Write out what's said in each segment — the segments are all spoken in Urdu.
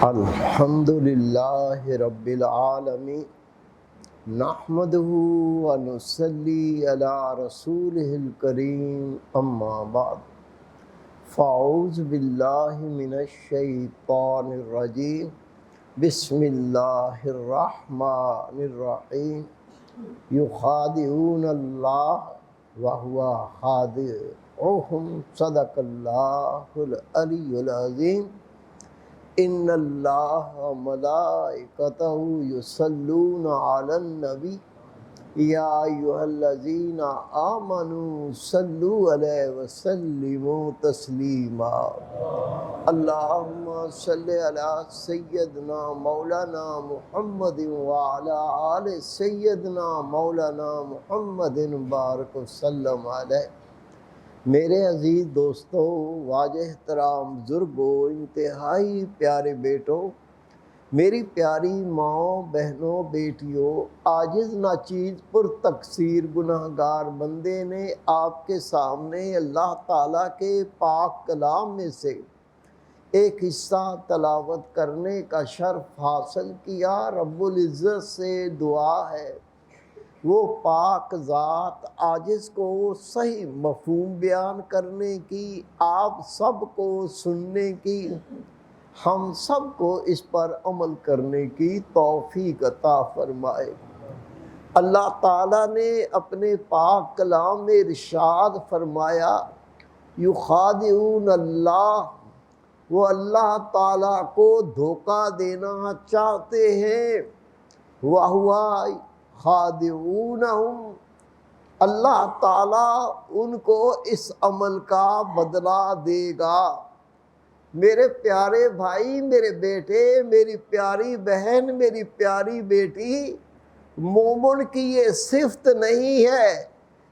الحمد للہ رب العالمین نحمده ونصلی علی رسولہ الکریم اما بعد فاعوذ باللہ من الشیطان الرجیم بسم اللہ الرحمن الرحیم یخادعون اللہ وہو خادعهم صدق اللہ العلی العظیم ان اللہ ملائکتہ یصلون علی النبی یا ایھا الذین آمنوا صلوا علیہ وسلموا تسلیما اللہم صلی علی سیدنا مولانا محمد وعلی آل سیدنا مولانا محمد بارک وسلم علیہ۔ میرے عزیز دوستوں، واجہ احترام بزرگوں، انتہائی پیارے بیٹوں، میری پیاری ماں، بہنوں، بیٹیوں، عاجز ناچیز پر تقصیر گناہ گار بندے نے آپ کے سامنے اللہ تعالیٰ کے پاک کلام میں سے ایک حصہ تلاوت کرنے کا شرف حاصل کیا۔ رب العزت سے دعا ہے وہ پاک ذات عاجز کو صحیح مفہوم بیان کرنے کی، آپ سب کو سننے کی، ہم سب کو اس پر عمل کرنے کی توفیق عطا فرمائے۔ اللہ تعالیٰ نے اپنے پاک کلام میں ارشاد فرمایا، یخادعون اللہ، وہ اللہ تعالیٰ کو دھوکہ دینا چاہتے ہیں، وَهُوَ خادعونہم، اللہ تعالیٰ ان کو اس عمل کا بدلہ دے گا۔ میرے پیارے بھائی، میرے بیٹے، میری پیاری بہن، میری پیاری بیٹی، مومن کی یہ صفت نہیں ہے،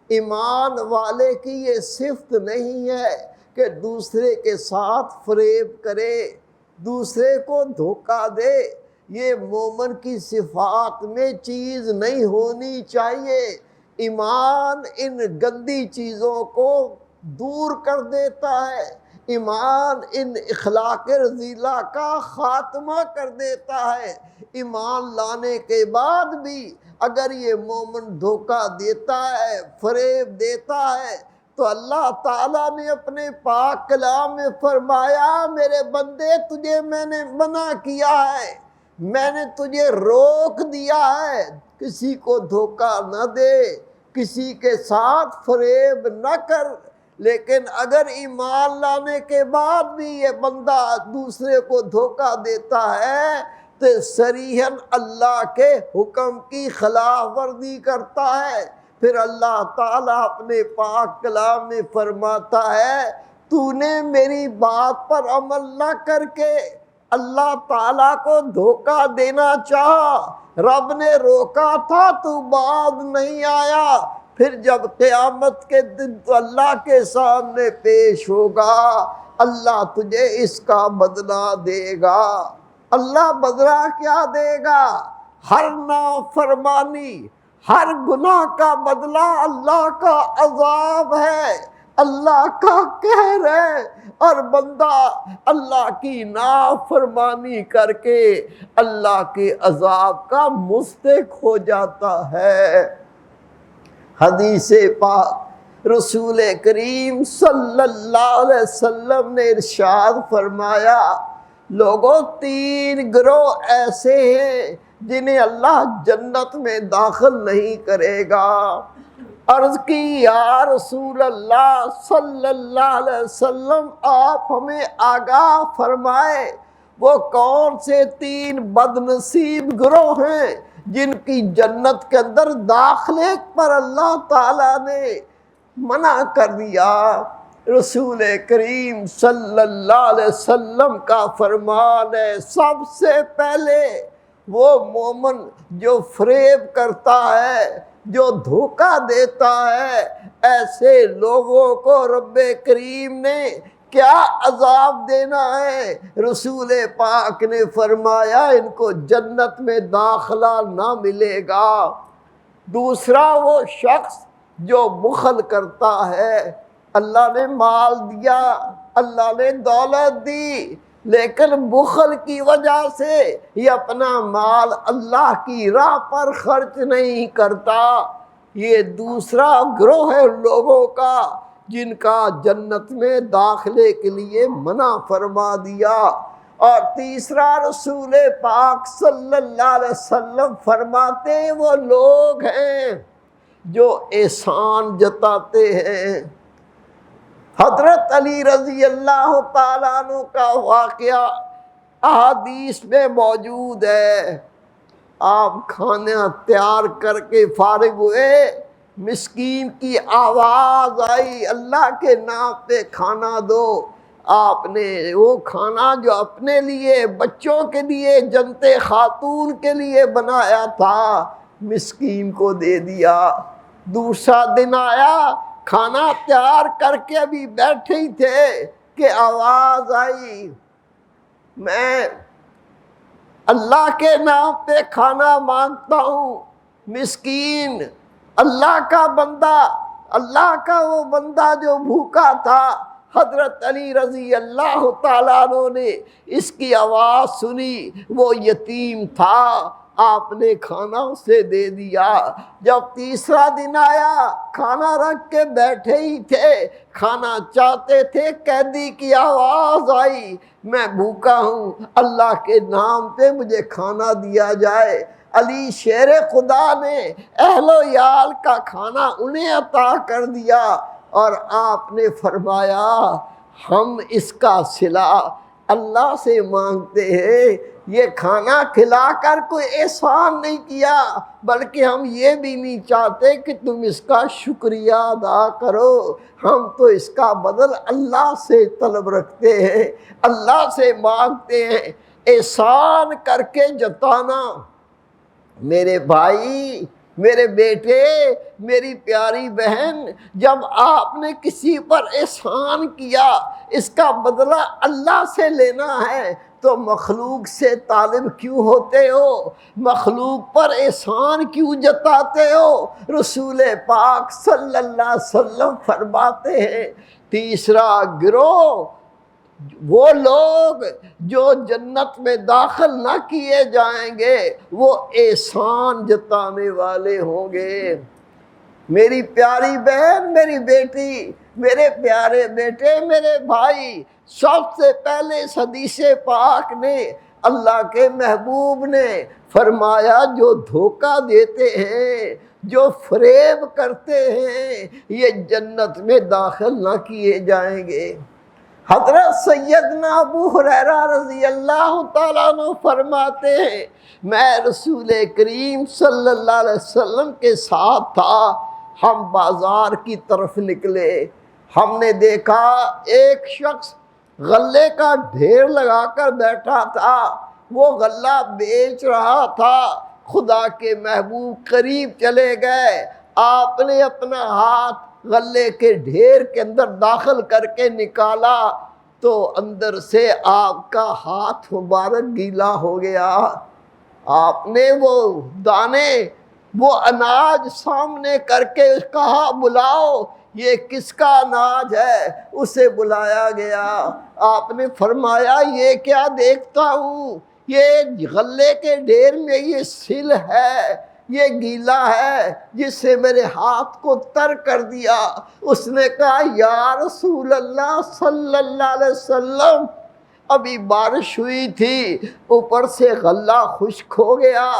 ایمان والے کی یہ صفت نہیں ہے کہ دوسرے کے ساتھ فریب کرے، دوسرے کو دھوکہ دے۔ یہ مومن کی صفات میں چیز نہیں ہونی چاہیے۔ ایمان ان گندی چیزوں کو دور کر دیتا ہے، ایمان ان اخلاق رذیلہ کا خاتمہ کر دیتا ہے۔ ایمان لانے کے بعد بھی اگر یہ مومن دھوکہ دیتا ہے، فریب دیتا ہے، تو اللہ تعالیٰ نے اپنے پاک کلام میں فرمایا، میرے بندے تجھے میں نے منع کیا ہے، میں نے تجھے روک دیا ہے، کسی کو دھوکہ نہ دے، کسی کے ساتھ فریب نہ کر۔ لیکن اگر ایمان لانے کے بعد بھی یہ بندہ دوسرے کو دھوکہ دیتا ہے تو صریحاً اللہ کے حکم کی خلاف ورزی کرتا ہے۔ پھر اللہ تعالیٰ اپنے پاک کلام میں فرماتا ہے، تو نے میری بات پر عمل نہ کر کے اللہ تعالیٰ کو دھوکہ دینا چاہا، رب نے روکا تھا تو بعد نہیں آیا، پھر جب قیامت کے دن تو اللہ کے سامنے پیش ہوگا، اللہ تجھے اس کا بدلہ دے گا۔ اللہ بدلہ کیا دے گا؟ ہر نافرمانی، ہر گناہ کا بدلہ اللہ کا عذاب ہے، اللہ کا قہر ہے، اور بندہ اللہ کی نافرمانی کر کے اللہ کے عذاب کا مستحق ہو جاتا ہے۔ حدیث پاک رسول کریم صلی اللہ علیہ وسلم نے ارشاد فرمایا، لوگوں تین گروہ ایسے ہیں جنہیں اللہ جنت میں داخل نہیں کرے گا۔ عرض کی، یا رسول اللہ صلی اللہ علیہ وسلم، آپ ہمیں آگاہ فرمائے وہ کون سے تین بد نصیب گروہ ہیں جن کی جنت کے اندر داخلے پر اللہ تعالیٰ نے منع کر دیا؟ رسول کریم صلی اللہ علیہ وسلم کا فرمان ہے، سب سے پہلے وہ مومن جو فریب کرتا ہے، جو دھوکہ دیتا ہے، ایسے لوگوں کو رب کریم نے کیا عذاب دینا ہے؟ رسول پاک نے فرمایا، ان کو جنت میں داخلہ نہ ملے گا۔ دوسرا وہ شخص جو بخل کرتا ہے، اللہ نے مال دیا، اللہ نے دولت دی، لیکن بخل کی وجہ سے یہ اپنا مال اللہ کی راہ پر خرچ نہیں کرتا۔ یہ دوسرا گروہ ہے لوگوں کا جن کا جنت میں داخلے کے لیے منع فرما دیا۔ اور تیسرا رسول پاک صلی اللہ علیہ وسلم فرماتے ہیں وہ لوگ ہیں جو احسان جتاتے ہیں۔ حضرت علی رضی اللہ تعالیٰ عنہ کا واقعہ احادیث میں موجود ہے۔ آپ کھانا تیار کر کے فارغ ہوئے، مسکین کی آواز آئی اللہ کے نام پہ کھانا دو۔ آپ نے وہ کھانا جو اپنے لیے، بچوں کے لیے، جنت خاتون کے لیے بنایا تھا، مسکین کو دے دیا۔ دوسرا دن آیا، کھانا تیار کر کے ابھی بیٹھے ہی تھے کہ آواز آئی، میں اللہ کے نام پہ کھانا مانگتا ہوں۔ مسکین اللہ کا بندہ، اللہ کا وہ بندہ جو بھوکا تھا، حضرت علی رضی اللہ تعالیٰ عنہ نے اس کی آواز سنی، وہ یتیم تھا، آپ نے کھانا اسے دے دیا۔ جب تیسرا دن آیا، کھانا رکھ کے بیٹھے ہی تھے، کھانا چاہتے تھے، قیدی کی آواز آئی، میں بھوکا ہوں، اللہ کے نام پہ مجھے کھانا دیا جائے۔ علی شیر خدا نے اہل و عیال کا کھانا انہیں عطا کر دیا، اور آپ نے فرمایا ہم اس کا صلہ اللہ سے مانگتے ہیں۔ یہ کھانا کھلا کر کوئی احسان نہیں کیا، بلکہ ہم یہ بھی نہیں چاہتے کہ تم اس کا شکریہ ادا کرو، ہم تو اس کا بدل اللہ سے طلب رکھتے ہیں، اللہ سے مانگتے ہیں۔ احسان کر کے جتانا، میرے بھائی، میرے بیٹے، میری پیاری بہن، جب آپ نے کسی پر احسان کیا، اس کا بدلہ اللہ سے لینا ہے، تو مخلوق سے طالب کیوں ہوتے ہو؟ مخلوق پر احسان کیوں جتاتے ہو؟ رسول پاک صلی اللہ علیہ وسلم فرماتے ہیں تیسرا گروہ وہ لوگ جو جنت میں داخل نہ کیے جائیں گے، وہ احسان جتانے والے ہوں گے۔ میری پیاری بہن، میری بیٹی، میرے پیارے بیٹے، میرے بھائی، سب سے پہلے اس حدیث پاک نے اللہ کے محبوب نے فرمایا جو دھوکہ دیتے ہیں، جو فریب کرتے ہیں، یہ جنت میں داخل نہ کیے جائیں گے۔ حضرت سیدنا ابو ہریرہ رضی اللہ تعالیٰ عنہ فرماتے ہیں میں رسول کریم صلی اللہ علیہ وسلم کے ساتھ تھا، ہم بازار کی طرف نکلے، ہم نے دیکھا ایک شخص غلے کا ڈھیر لگا کر بیٹھا تھا، وہ غلہ بیچ رہا تھا۔ خدا کے محبوب قریب چلے گئے، آپ نے اپنا ہاتھ غلے کے ڈھیر کے اندر داخل کر کے نکالا تو اندر سے آپ کا ہاتھ مبارک گیلا ہو گیا۔ آپ نے وہ دانے، وہ اناج سامنے کر کے کہا بلاؤ، یہ کس کا اناج ہے؟ اسے بلایا گیا، آپ نے فرمایا یہ کیا دیکھتا ہوں، یہ غلے کے ڈھیر میں یہ سل ہے، یہ گیلا ہے جس سے میرے ہاتھ کو تر کر دیا۔ اس نے کہا یا رسول اللہ صلی اللہ علیہ وسلم، ابھی بارش ہوئی تھی، اوپر سے غلہ خشک ہو گیا،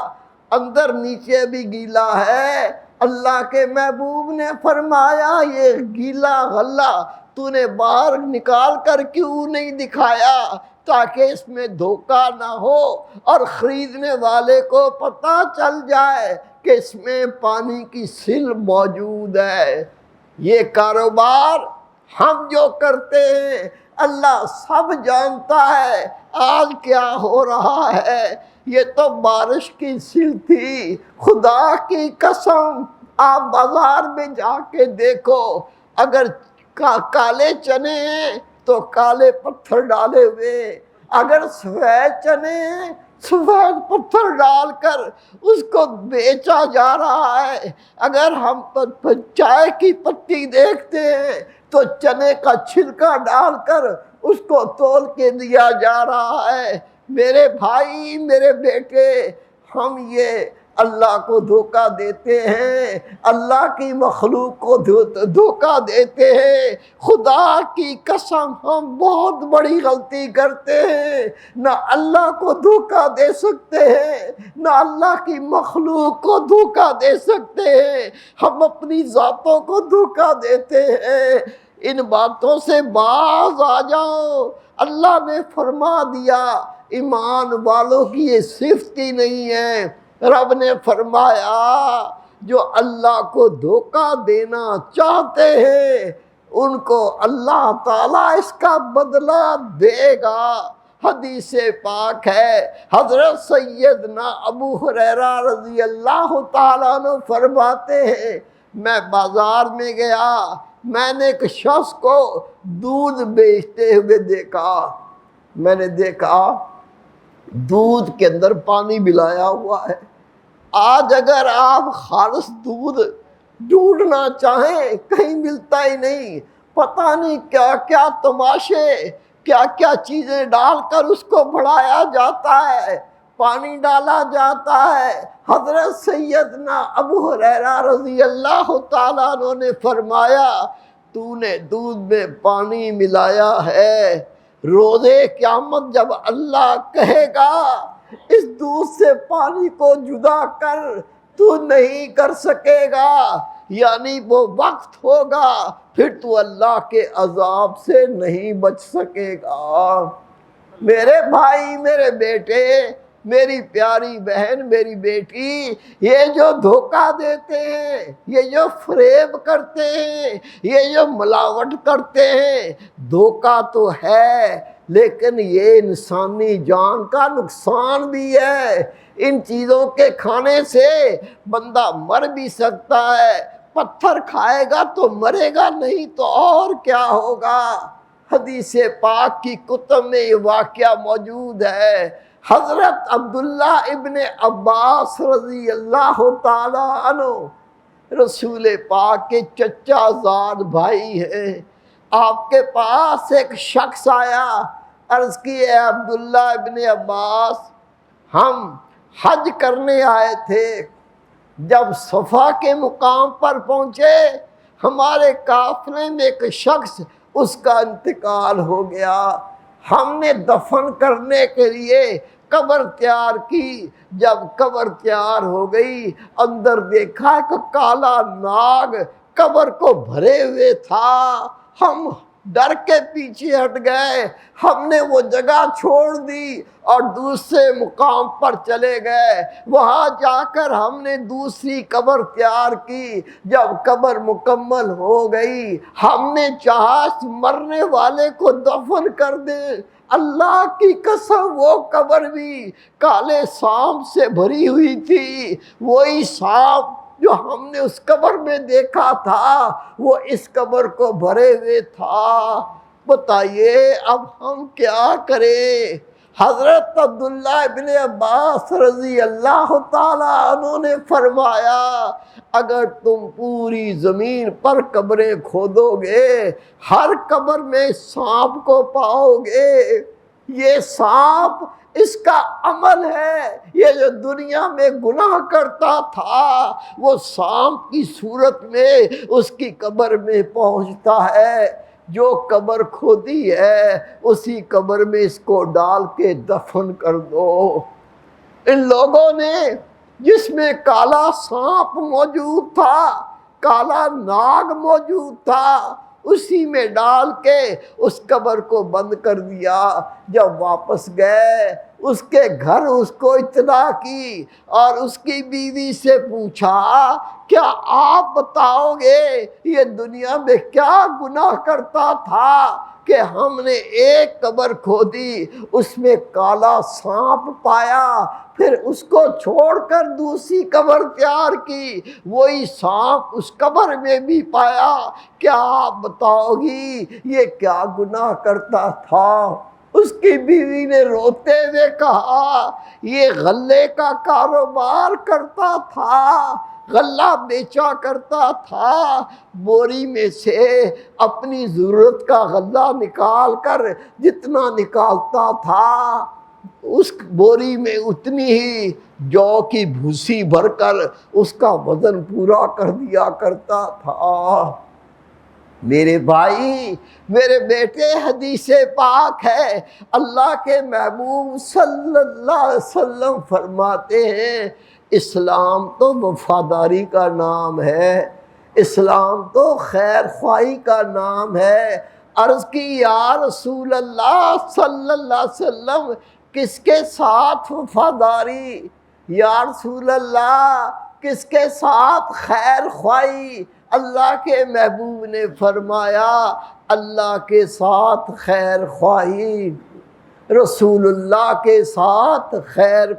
اندر نیچے بھی گیلا ہے۔ اللہ کے محبوب نے فرمایا یہ گیلا غلہ تو نے باہر نکال کر کیوں نہیں دکھایا تاکہ اس میں دھوکہ نہ ہو اور خریدنے والے کو پتہ چل جائے کہ اس میں پانی کی سل موجود ہے۔ یہ کاروبار ہم جو کرتے ہیں اللہ سب جانتا ہے آج کیا ہو رہا ہے۔ یہ تو بارش کی سل تھی، خدا کی قسم آپ بازار میں جا کے دیکھو، اگر کالے چنے ہیں تو کالے پتھر ڈالے ہوئے، اگر سفید چنے ہیں سفید پتھر ڈال کر اس کو بیچا جا رہا ہے۔ اگر ہم چائے کی پتی دیکھتے ہیں تو چنے کا چھلکا ڈال کر اس کو تول کے دیا جا رہا ہے۔ میرے بھائی، میرے بیٹے، ہم یہ اللہ کو دھوکہ دیتے ہیں، اللہ کی مخلوق کو دھوکہ دیتے ہیں۔ خدا کی قسم ہم بہت بڑی غلطی کرتے ہیں، نہ اللہ کو دھوکہ دے سکتے ہیں، نہ اللہ کی مخلوق کو دھوکہ دے سکتے ہیں، ہم اپنی ذاتوں کو دھوکہ دیتے ہیں۔ ان باتوں سے باز آ جاؤ۔ اللہ نے فرما دیا ایمان والوں کی یہ صفت ہی نہیں ہے۔ رب نے فرمایا جو اللہ کو دھوکہ دینا چاہتے ہیں ان کو اللہ تعالیٰ اس کا بدلہ دے گا۔ حدیث پاک ہے، حضرت سیدنا ابو ہریرہ رضی اللہ تعالیٰ عنہ فرماتے ہیں میں بازار میں گیا، میں نے ایک شخص کو دودھ بیچتے ہوئے دیکھا۔ میں نے دیکھا دودھ کے اندر پانی ملایا ہوا ہے۔ آج اگر آپ خالص دودھ ڈھونڈنا چاہیں کہیں ملتا ہی نہیں، پتہ نہیں کیا کیا تماشے، کیا کیا چیزیں ڈال کر اس کو بڑھایا جاتا ہے، پانی ڈالا جاتا ہے۔ حضرت سیدنا ابو ہریرہ رضی اللہ تعالیٰ عنہ نے فرمایا تو نے دودھ میں پانی ملایا ہے، روزے قیامت جب اللہ کہے گا اس دودھ سے پانی کو جدا کر، تو نہیں کر سکے گا، یعنی وہ وقت ہوگا پھر تو اللہ کے عذاب سے نہیں بچ سکے گا۔ میرے بھائی، میرے بیٹے، میری پیاری بہن، میری بیٹی، یہ جو دھوکہ دیتے ہیں، یہ جو فریب کرتے ہیں، یہ جو ملاوٹ کرتے ہیں، دھوکہ تو ہے لیکن یہ انسانی جان کا نقصان بھی ہے۔ ان چیزوں کے کھانے سے بندہ مر بھی سکتا ہے، پتھر کھائے گا تو مرے گا نہیں تو اور کیا ہوگا۔ حدیث پاک کی کتب میں یہ واقعہ موجود ہے۔ حضرت عبداللہ ابن عباس رضی اللہ تعالی عنہ رسول پاک کے چچا زاد بھائی ہیں۔ آپ کے پاس ایک شخص آیا، عرض کی اے عبداللہ ابن عباس، ہم حج کرنے آئے تھے، جب صفا کے مقام پر پہنچے ہمارے قافلے میں ایک شخص اس کا انتقال ہو گیا، ہم نے دفن کرنے کے لیے قبر تیار کی، جب قبر تیار ہو گئی اندر دیکھا کہ کالا ناگ قبر کو بھرے ہوئے تھا، ہم ڈر کے پیچھے ہٹ گئے، ہم نے وہ جگہ چھوڑ دی اور دوسرے مقام پر چلے گئے، وہاں جا کر ہم نے دوسری قبر تیار کی، جب قبر مکمل ہو گئی ہم نے چاہا مرنے والے کو دفن کر دیں، اللہ کی قسم وہ قبر بھی کالے سانپ سے بھری ہوئی تھی، وہی سانپ جو ہم نے اس قبر میں دیکھا تھا وہ اس قبر کو بھرے ہوئے تھا۔ بتائیے اب ہم کیا کریں؟ حضرت عبداللہ ابن عباس رضی اللہ تعالیٰ عنہ نے فرمایا اگر تم پوری زمین پر قبریں کھودو گے ہر قبر میں سانپ کو پاؤ گے، یہ سانپ اس کا عمل ہے، یہ جو دنیا میں گناہ کرتا تھا وہ سانپ کی صورت میں اس کی قبر میں پہنچتا ہے، جو قبر کھودی ہے اسی قبر میں اس کو ڈال کے دفن کر دو۔ ان لوگوں نے جس میں کالا سانپ موجود تھا، کالا ناگ موجود تھا، اسی میں ڈال کے اس قبر کو بند کر دیا۔ جب واپس گئے اس کے گھر اس کو اطلاع کی اور اس کی بیوی سے پوچھا کیا آپ بتاؤ گے یہ دنیا میں کیا گناہ کرتا تھا کہ ہم نے ایک قبر کھودی اس میں کالا سانپ پایا، پھر اس کو چھوڑ کر دوسری قبر تیار کی وہی سانپ اس قبر میں بھی پایا، کیا آپ بتاؤ گی یہ کیا گناہ کرتا تھا؟ اس کی بیوی نے روتے ہوئے کہا یہ غلے کا کاروبار کرتا تھا، غلہ بیچا کرتا تھا، بوری میں سے اپنی ضرورت کا غلہ نکال کر جتنا نکالتا تھا اس بوری میں اتنی ہی جو کی بھوسی بھر کر اس کا وزن پورا کر دیا کرتا تھا۔ میرے بھائی، میرے بیٹے، حدیث پاک ہے، اللہ کے محبوب صلی اللہ علیہ وسلم فرماتے ہیں اسلام تو وفاداری کا نام ہے، اسلام تو خیر خواہی کا نام ہے۔ عرض کی یا رسول اللہ صلی اللہ علیہ وسلم کس کے ساتھ وفاداری؟ یا رسول اللہ کس کے ساتھ خیر خواہی؟ اللہ کے محبوب نے فرمایا اللہ کے ساتھ خیر خواہی، رسول اللہ کے ساتھ خیر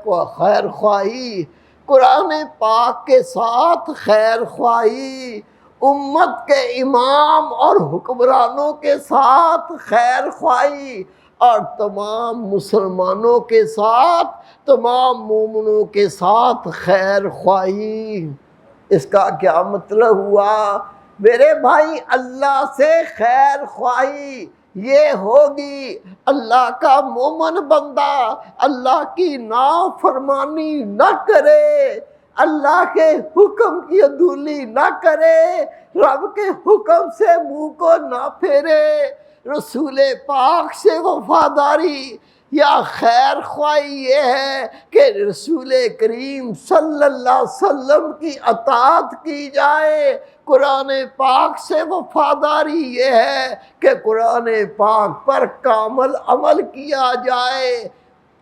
خواہی، قرآن پاک کے ساتھ خیر خواہی، امت کے امام اور حکمرانوں کے ساتھ خیر خواہی، اور تمام مسلمانوں کے ساتھ، تمام مومنوں کے ساتھ خیر خواہی۔ اس کا کیا مطلب ہوا؟ میرے بھائی، اللہ سے خیر خواہی یہ ہوگی اللہ کا مومن بندہ اللہ کی نافرمانی نہ کرے، اللہ کے حکم کی عدولی نہ کرے، رب کے حکم سے منہ کو نہ پھیرے، رسول پاک سے وفاداری یا خیر خواہی یہ ہے کہ رسول کریم صلی اللہ علیہ وسلم کی اطاعت کی جائے، قرآن پاک سے وفاداری یہ ہے کہ قرآن پاک پر کامل عمل کیا جائے،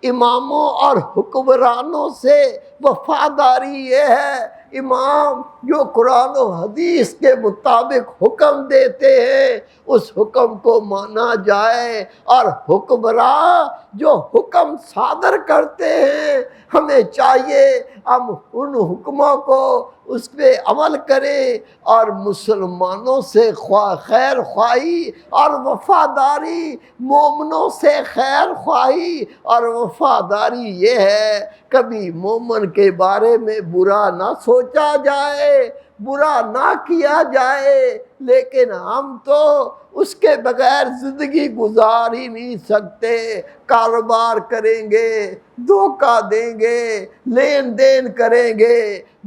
اماموں اور حکمرانوں سے وفاداری یہ ہے امام جو قرآن و حدیث کے مطابق حکم دیتے ہیں اس حکم کو مانا جائے، اور حکمراں جو حکم صادر کرتے ہیں ہمیں چاہیے ہم ان حکموں کو اس پہ عمل کریں، اور مسلمانوں سے خیر خواہی اور وفاداری، مومنوں سے خیر خواہی اور وفاداری یہ ہے کبھی مومن کے بارے میں برا نہ سوچا جائے، برا نہ کیا جائے، لیکن ہم تو اس کے بغیر زندگی گزار ہی نہیں سکتے، کاروبار کریں گے دھوکہ دیں گے، لین دین کریں گے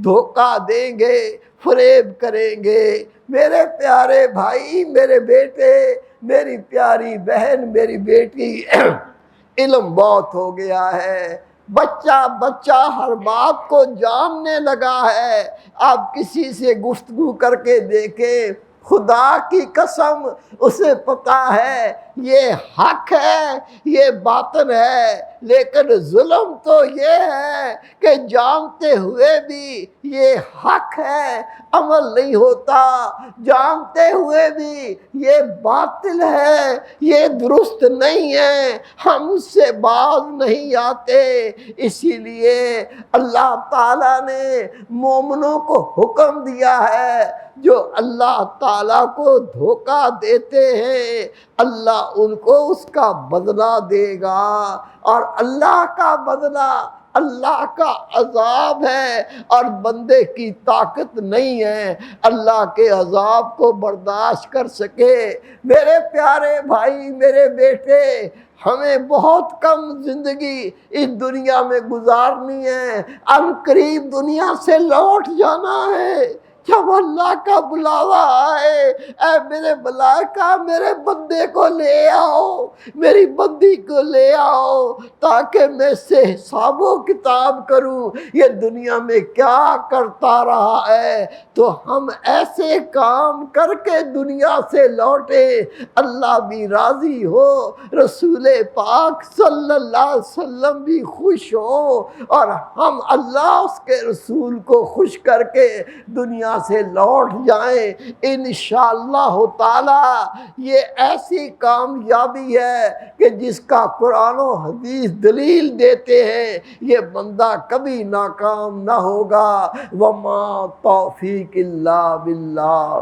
دھوکہ دیں گے، فریب کریں گے۔ میرے پیارے بھائی، میرے بیٹے، میری پیاری بہن، میری بیٹی، علم بہت ہو گیا ہے، بچہ ہر بات کو جاننے لگا ہے۔ آپ کسی سے گفتگو کر کے دیکھیں، خدا کی قسم اسے پتا ہے یہ حق ہے یہ باطن ہے، لیکن ظلم تو یہ ہے کہ جانتے ہوئے بھی یہ حق ہے عمل نہیں ہوتا، جانتے ہوئے بھی یہ باطل ہے یہ درست نہیں ہے، ہم اس سے باز نہیں آتے۔ اسی لیے اللہ تعالیٰ نے مومنوں کو حکم دیا ہے جو اللہ تعالیٰ کو دھوکہ دیتے ہیں اللہ ان کو اس کا بدلہ دے گا، اور اللہ کا بدلہ اللہ کا عذاب ہے، اور بندے کی طاقت نہیں ہے اللہ کے عذاب کو برداشت کر سکے۔ میرے پیارے بھائی، میرے بیٹے، ہمیں بہت کم زندگی اس دنیا میں گزارنی ہے، ان قریب دنیا سے لوٹ جانا ہے۔ جب اللہ کا بلاوا آئے، اے میرے ملائکہ میرے بندے کو لے آؤ، میری بندی کو لے آؤ تاکہ میں اس سے حساب و کتاب کروں یہ دنیا میں کیا کرتا رہا ہے، تو ہم ایسے کام کر کے دنیا سے لوٹے اللہ بھی راضی ہو، رسول پاک صلی اللہ علیہ وسلم بھی خوش ہو، اور ہم اللہ اس کے رسول کو خوش کر کے دنیا سے لوٹ جائیں انشاءاللہ تعالی۔ یہ ایسی کامیابی ہے کہ جس کا قرآن و حدیث دلیل دیتے ہیں یہ بندہ کبھی ناکام نہ ہوگا۔ وما توفیق الا باللہ۔